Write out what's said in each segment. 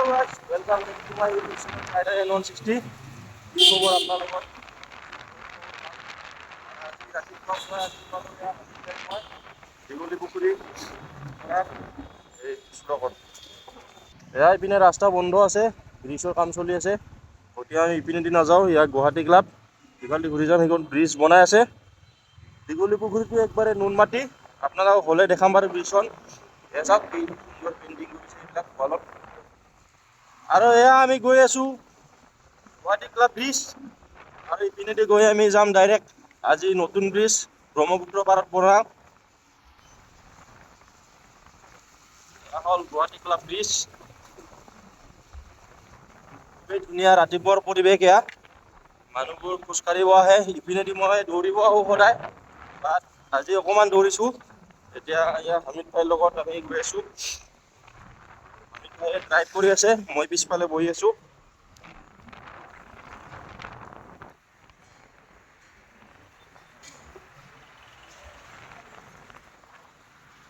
guys, welcome to my YouTube channel Rider N160. কি খবৰ আপোনালোকৰ? আজি ৰাতিপুৱা মই দীঘলী পুখুৰী এই শ্লোকত এয়া ইপিনে ৰাস্তা বন্ধ আছে, ব্ৰিজৰ কাম চলি আছে। গতিকে আমি ইপিনেদি নাযাওঁ, ইয়াত গুৱাহাটী ক্লাব ইফালে ঘূৰি যাম। সেইখন ব্ৰিজ বনাই আছে। দীঘলী পুখুৰীটো একবাৰে নুন মাটি, আপোনালোকক হ'লে দেখাম বাৰু ব্ৰিজখন। এয়া চাওক পেইণ্টিং কৰিছে এইবিলাক ৱালত। আৰু এয়া আমি গৈ আছোঁ গুৱাহাটী ক্লাব ব্ৰিজ, আৰু ইপিনেদি গৈ আমি যাম ডাইৰেক্ট আজি নতুন ব্ৰিজ ব্ৰহ্মপুত্ৰ পাৰত বনোৱা হ'ল গুৱাহাটী ক্লাব ব্ৰিজ। খুবেই ধুনীয়া ৰাতিপুৱাৰ পৰিৱেশ এয়া। মানুহবোৰ খোজকাঢ়িব আহে, ইপিনেদি মই দৌৰিব আহোঁ সদায়, বাট আজি অকণমান দৌৰিছোঁ। এতিয়া এয়া হামিদ ভাইৰ লগত আমি গৈ আছোঁ। হামিদ ভাইয়ে ড্ৰাইভ কৰি আছে, মই পিছফালে বহি আছোঁ।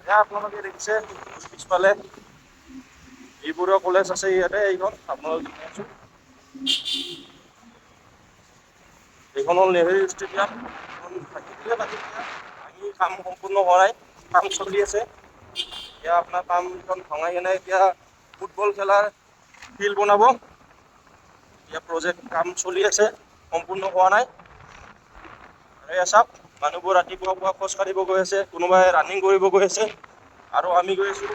এয়া আপোনালোকে দেখিছে পিছফালে যিবোৰৰ কলেজ আছে ইয়াতে, এইখন আপোনালোকে দেখি আছোঁ। এইখন হ'ল নেহেৰু ষ্টেডিয়াম। আমি কাম সম্পূৰ্ণ হোৱা নাই, কাম চলি আছে। এতিয়া আপোনাৰ কামখন ভঙাই কেনে এতিয়া ফুটবল খেলাৰ ফিল্ড বনাব। এতিয়া প্ৰজেক্ট কাম চলি আছে, সম্পূৰ্ণ হোৱা নাই। এয়া চাওক, মানুহবোৰ ৰাতিপুৱা পুৱা খোজ কাঢ়িব গৈ আছে, কোনোবাই ৰানিং কৰিব গৈ আছে, আৰু আমি গৈ আছোঁ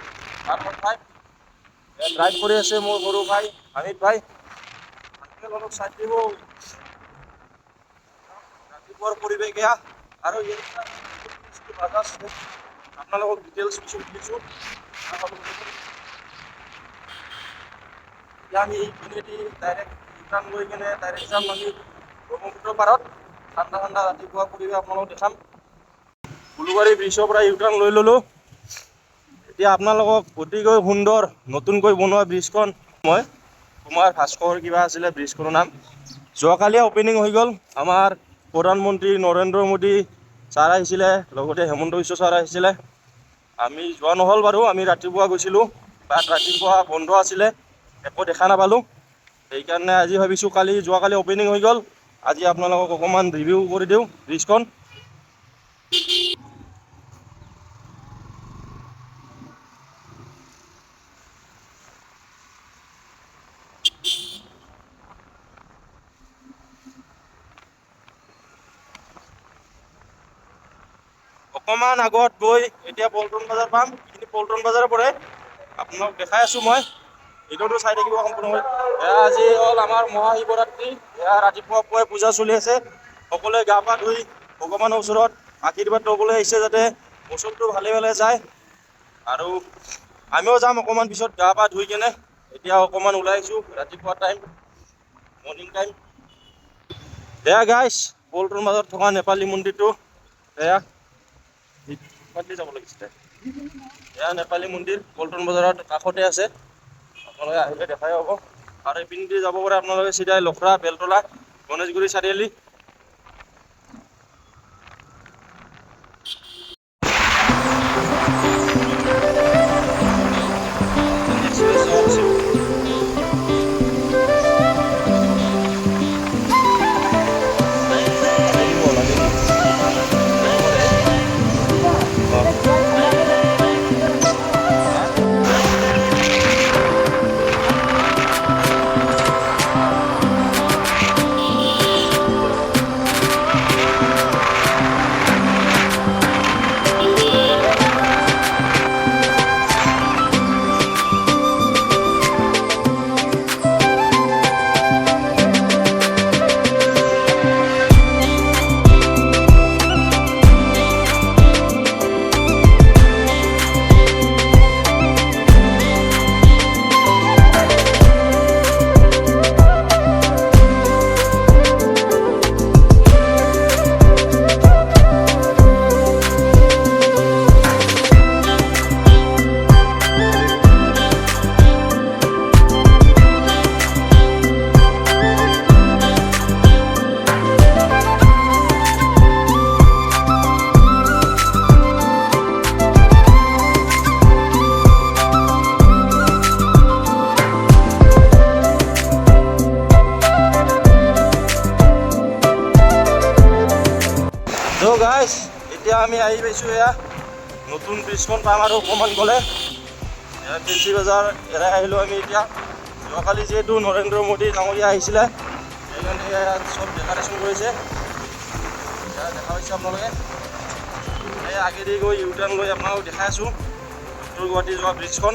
ড্ৰাইভ কৰি আছে মোৰ সৰু ভাই হামিদ ভাই। অলপ চাই দিব। ৰাতিপুৱাৰ পৰিৱেশ এয়া, আৰু আপোনালোকক ডিটেইলছ কিছু দিছোঁ। এতিয়া আমি ইপিনেদি ডাইৰেক্ট ৰিটাৰ্ণ লৈ কেনে ডাইৰেক্ট যাম আমি ব্ৰহ্মপুত্ৰ পাৰত। ঠাণ্ডা ঠাণ্ডা ৰাতিপুৱা পৰিৱেশ আপোনালোকক দেখাম। উলুবাৰী ব্ৰিজৰ পৰা ইউটাৰ্ণ লৈ ল'লোঁ। এতিয়া আপোনালোকক অতিকৈ সুন্দৰ নতুনকৈ বনোৱা ব্ৰিজখন মই কুমাৰ ভাস্কৰ কিবা আছিলে ব্ৰিজখনৰ নাম, যোৱাকালিয়ে অ'পেনিং হৈ গ'ল। আমাৰ প্ৰধানমন্ত্ৰী নৰেন্দ্ৰ মোদী ছাৰ আহিছিলে, লগতে হেমন্ত বিশ্ব ছাৰ আহিছিলে। আমি যোৱা নহ'ল বাৰু, আমি ৰাতিপুৱা গৈছিলোঁ, বাট ৰাতিপুৱা বন্ধ আছিলে, একো দেখা নাপালোঁ। সেইকাৰণে আজি ভাবিছোঁ যোৱাকালি অ'পেনিং হৈ গ'ল, আজি আপোনালোকক অকণমান ৰিভিউ কৰি দিওঁ ব্ৰিজখন। অকণমান আগত গৈ এতিয়া পল্টন বজাৰ পাম, এইখিনি পল্টন বজাৰৰ পৰাই আপোনাক দেখাই আছোঁ মই। ভিডিঅ'টো চাই থাকিব সম্পূৰ্ণকৈ। এয়া আজি হ'ল আমাৰ মহাশিৱৰাত্ৰি, এয়া ৰাতিপুৱা পুৱাই পূজা চলি আছে। সকলোৱে গা পা ধুই ভগৱানৰ ওচৰত আশীৰ্বাদ ল'বলৈ আহিছে যাতে বছৰটো ভালে ভালে যায়। আৰু আমিও যাম অকণমান পিছত গা পা ধুই কেনে। এতিয়া অকণমান ওলাই আহিছোঁ, ৰাতিপুৱা টাইম, মৰ্ণিং টাইম। এয়া গাইছ, পল্টন বজাৰত থকা নেপালী মন্দিৰটো এয়া যাব লাগিছিলে। এয়া নেপালী মন্দিৰ পল্টন বজাৰত কাষতে আছে, আপোনালোকে আহিলে দেখাই পাব। আৰু এইপিনেদি যাব পাৰে আপোনালোকে চিধাই লখৰা, বেলতলা, গণেশগুৰি চাৰিআলি। আমি আহি পাইছোঁ এয়া নতুন ব্ৰিজখন পাম আৰু অকণমান গ'লে এয়া ফেঞ্চি বজাৰ এৰাই আহিলোঁ আমি এতিয়া। যোৱাকালি যিহেতু নৰেন্দ্ৰ মোদী ডাঙৰীয়া আহিছিলে সেইকাৰণে চব ডেক'ৰেশ্যন কৰিছে, দেখা পাইছে আপোনালোকে। এই আগেদি গৈ ইউটাৰ্ণ লৈ আপোনালোকক দেখাই আছোঁ উত্তৰ গুৱাহাটী যোৱা ব্ৰিজখন।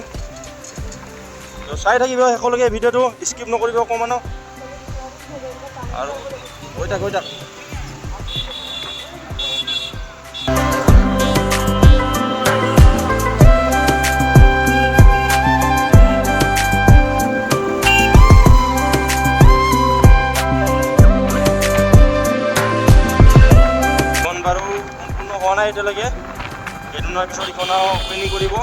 চাই থাকিব শেষলৈকে ভিডিঅ'টো, স্কিপ নকৰিব অকণমানো। আৰু গৈ থাক বাৰু সম্পূৰ্ণ হোৱা নাই এতিয়ালৈকে, কেইদিনৰ পিছত ইখন অপেনিং কৰিব।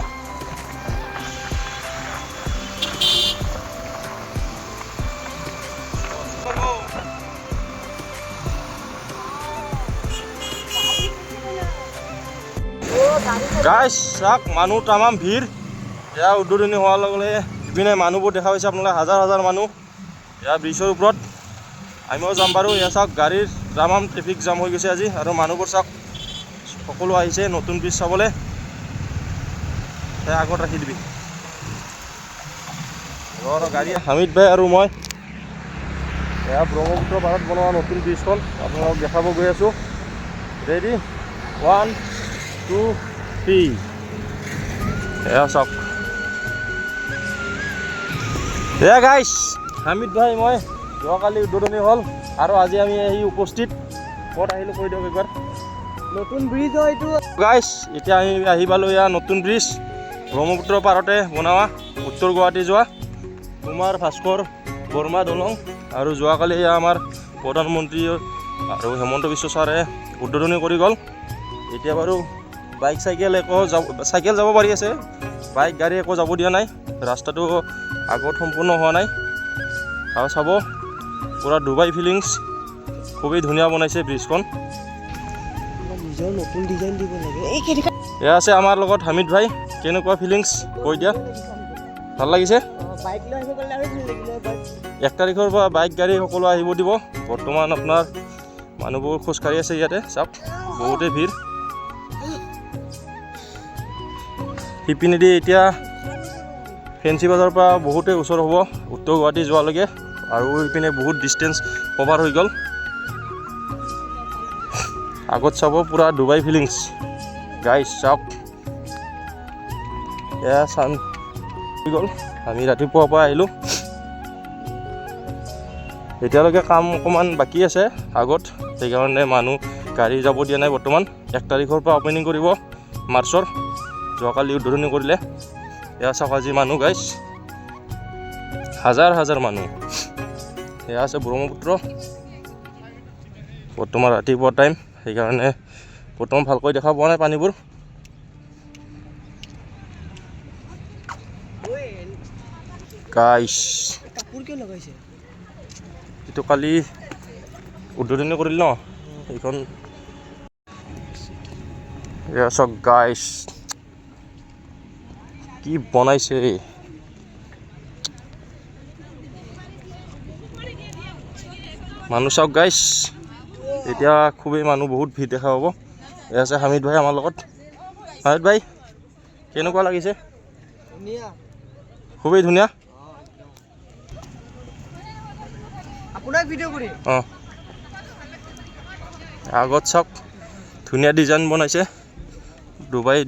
গাইছ চাওক মানুহ তামাম ভিৰ। এয়া উদ্বোধনী হোৱাৰ লগে লগে ইপিনে মানুহবোৰ দেখা পাইছে আপোনালোকে, হাজাৰ হাজাৰ মানুহ এয়া ব্ৰিজৰ ওপৰত। আমিও যাম বাৰু। এয়া চাওক গাড়ীৰ তামাম ট্ৰেফিক জাম হৈ গৈছে আজি, আৰু মানুহবোৰ চাওক সকলো আহিছে নতুন ব্ৰিজ চাবলৈ। সেয়া আগত ৰাখি দিবি গাড়ী। হামিদ ভাই আৰু মই এয়া ব্ৰহ্মপুত্ৰ পাৰত বনোৱা নতুন ব্ৰিজখন আপোনালোকক দেখাব গৈ আছোঁ। ৰেডি 1 2 3। এয়া চাওক এয়া গাইছ হামিদ ভাই মই যোৱাকালি উদ্বোধনী হ'ল আৰু আজি আমি আহি উপস্থিত। ক'ত আহিলোঁ কৈ দিয়ক একবাৰ। নতুন ব্ৰিজ হয় এইটো গাইছ। এতিয়া আমি আহি পালোঁ এয়া নতুন ব্ৰিজ, ব্ৰহ্মপুত্ৰ পাৰতে বনোৱা উত্তৰ গুৱাহাটী যোৱা কুমাৰ ভাস্কৰ বৰ্মা দলং। আৰু যোৱাকালি এয়া আমাৰ প্ৰধানমন্ত্ৰী আৰু হেমন্ত বিশ্ব ছাৰে উদ্বোধনী কৰি গ'ল। এতিয়া বাৰু বাইক চাইকেল যাব পাৰি আছে, বাইক গাড়ী একো যাব দিয়া নাই। ৰাস্তাটো আগত সম্পূৰ্ণ হোৱা নাই। আৰু চাব পূৰা ডুবাই ফিলিংছ, খুবেই ধুনীয়া বনাইছে ব্ৰিজখন। নতুন ডিজাইন দিব লাগে। এয়া আছে আমাৰ লগত হামিদ ভাই, কেনেকুৱা ফিলিংছ কৈ দিয়া। ভাল লাগিছে? 1 তাৰিখৰ পৰা বাইক গাড়ী সকলো আহিব দিব। বৰ্তমান আপোনাৰ মানুহবোৰ খোজকাঢ়ি আছে ইয়াতে, চাওক বহুতেই ভিৰ। সিপিনেদি এতিয়া ফেঞ্চি বজাৰৰ পৰা বহুতেই ওচৰ হ'ব উত্তৰ গুৱাহাটী যোৱালৈকে, আৰু ইপিনে বহুত ডিষ্টেঞ্চ কভাৰ হৈ গ'ল। আগত চাব পূৰা ডুবাই ফিলিংছ গাইছ চাওক। এয়া চান হৈ গ'ল, আমি ৰাতিপুৱাৰ পৰা আহিলোঁ। এতিয়ালৈকে কাম অকণমান বাকী আছে আগত, সেইকাৰণে মানুহ গাড়ী যাব দিয়া নাই বৰ্তমান। 1 তাৰিখৰ পৰা অপেনিং কৰিব মাৰ্চৰ, যোৱাকালি উদ্বোধনী কৰিলে। এয়া চাওক আজি মানুহ গাইছ, হাজাৰ হাজাৰ মানুহ। এয়া আছে ব্ৰহ্মপুত্ৰ, বৰ্তমান ৰাতিপুৱা টাইম, সেইকাৰণে বৰ্তমান ভালকৈ দেখা পোৱা নাই পানীবোৰ। গাইছ এইটো কালি উদ্বোধনী কৰিল ন এইখন। এয়া চাওক গাইছ কি বনাইছে। মানুহ চাওক গাইছ, এতিয়া খুবেই মানুহ বহুত ভিৰ দেখা পাব। এয়া আছে হামিদ ভাই আমাৰ লগত। হামিদ ভাই কেনেকুৱা লাগিছে? খুবেই ধুনীয়া। অঁ আগত চাওক ধুনীয়া ডিজাইন বনাইছে, ডুবাইৰ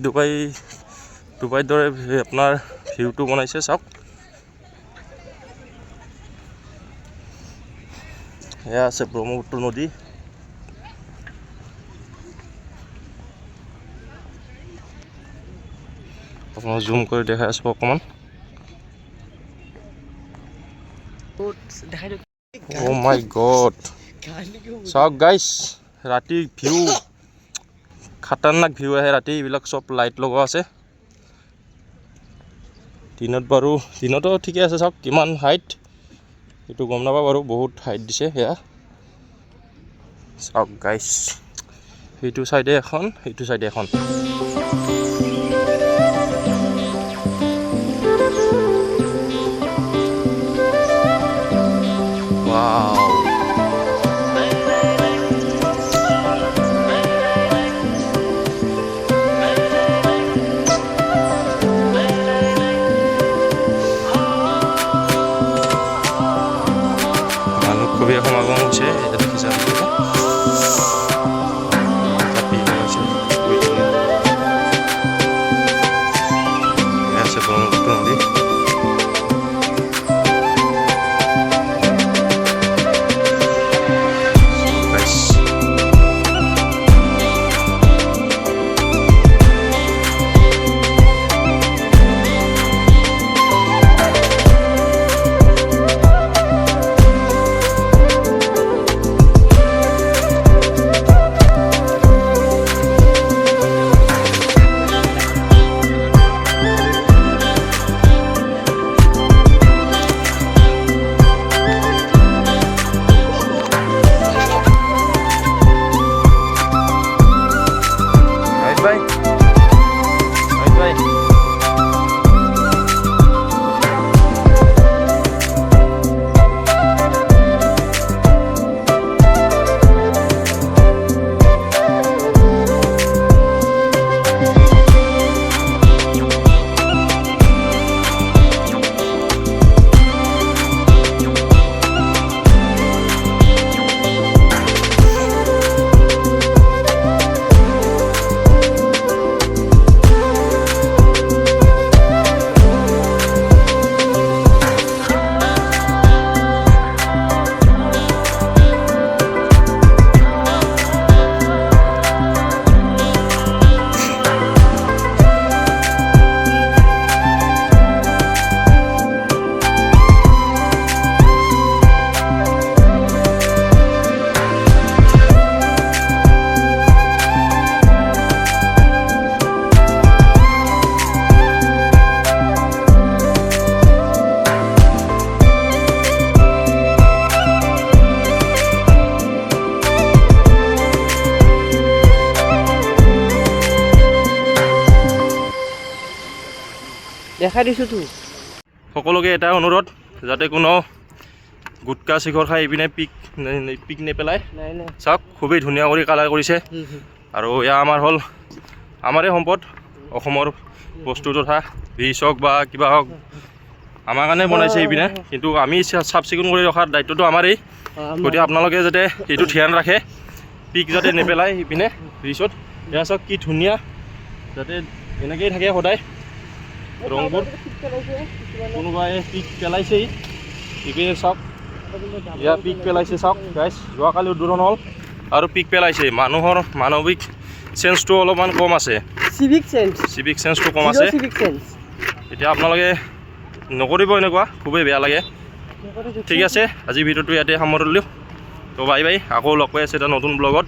দৰে আপোনাৰ ভিউটো বনাইছে চাওক। এয়া আছে ব্ৰহ্মপুত্ৰ নদী। আপোনাক জুম কৰি দেখাই আছোঁ অকণমান। অ' মাই গড চাওক গাইছ, ৰাতিৰ ভিউ খাতাৰনাক ভিউ আহে ৰাতি। এইবিলাক চব লাইট লগোৱা আছে। দিনত বাৰু দিনতো ঠিকে আছে। চাওক কিমান হাইট এইটো গম নাপাওঁ বাৰু, বহুত হাইট দিছে। সেয়া চাওক গাইছ, সেইটো চাইডে এখন, সেইটো চাইডে এখন। খুবেই সমাগম হৈছে এটা দেখিছে আপোনালোকে আছে ব্ৰহ্মপুত্ৰ নদী দেখা দিছোঁ তো সকলোকে এটা অনুৰোধ যাতে কোনো গুটকা শিখৰ খাই ইপিনে পিক নেপেলায় নাই নাই চাওক খুবেই ধুনীয়া কৰি কালাৰ কৰিছে আৰু এয়া আমাৰ হ'ল আমাৰে সম্পদ অসমৰ বস্তু তথা বীজ হওক বা কিবা হওক আমাৰ কাৰণে বনাইছে ইপিনে কিন্তু আমি চাফ চিকুণ কৰি ৰখাৰ দায়িত্বটো আমাৰেই গতিকে আপোনালোকে যাতে এইটো ধ্যান ৰাখে পিক যাতে নেপেলায় ইপিনে ব্ৰিজত এয়া চাওক কি ধুনীয়া যাতে এনেকৈয়ে থাকে সদায় ৰংবোৰ কোনোবাই পিক পেলাইছেই ইপিনে চাওক এয়া পিক পেলাইছে চাওক গাইজ যোৱাকালি উদ্বোধন হ'ল আৰু পিক পেলাইছে মানুহৰ মানৱিক চেন্সটো অলপমান কম আছে চিভিক চেন্সটো কম আছে এতিয়া আপোনালোকে নকৰিব এনেকুৱা খুবেই বেয়া লাগে ঠিক আছে আজি ভিডিঅ'টো ইয়াতে সামৰিলোঁ তো বাই বাই আকৌ লগ পাই আছে এটা নতুন ব্লগত